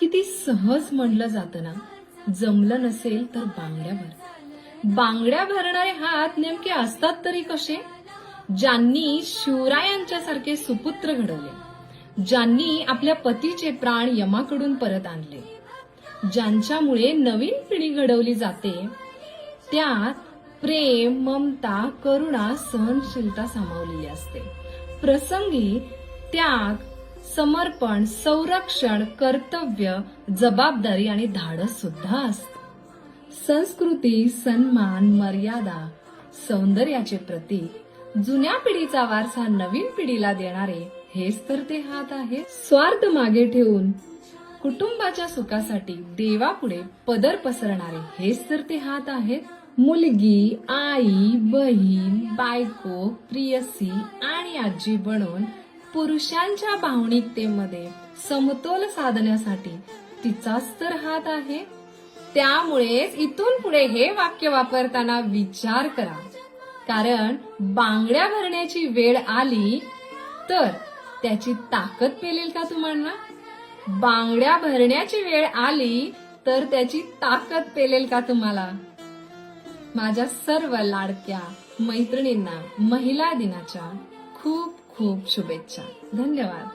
किती सहज म्हणलं जातं ना, जमलं नसेल तर बांगड्या भर. बांगड्या भरणारे हात नेमके असतात तरी कसे? ज्यांनी शिवरायांच्यासारखे सुपुत्र घडवले, ज्यांनी आपल्या पतीचे प्राण यमाकडून परत आणले, ज्यांच्यामुळे नवीन पिढी घडवली जाते, त्यात प्रेम, ममता, करुणा, सहनशीलता सामावलेली असते. प्रसंगी त्याग, समर्पण, संरक्षण, कर्तव्य, जबाबदारी आणि धाडस सुद्धा असते. संस्कृती, सन्मान, मर्यादा, सौंदर्याचे प्रतीक, जुन्या पिढीचा वारसा नवीन पिढीला देणारे हेच तर ते हात आहेत. स्वार्थ मागे ठेवून कुटुंबाच्या सुखासाठी देवापुढे पदर पसरणारे हेच तर ते हात आहेत. मुलगी, आई, बहीण, बायको, प्रियसी आणि आजी बनून पुरुषांच्या भावनिकतेमध्ये समतोल साधण्यासाठी तिचाच तर हात आहे. त्यामुळेच इथून पुढे हे वाक्य वापरताना विचार करा, कारण बांगड्या भरण्याची वेळ आली तर त्याची ताकद पेलेल का तुम्हाला? बांगड्या भरण्याची वेळ आली तर त्याची ताकद पेलेल का तुम्हाला? माझ्या सर्व लाडक्या मैत्रिणींना महिला दिनाच्या खूप खूप शुभेच्छा. धन्यवाद.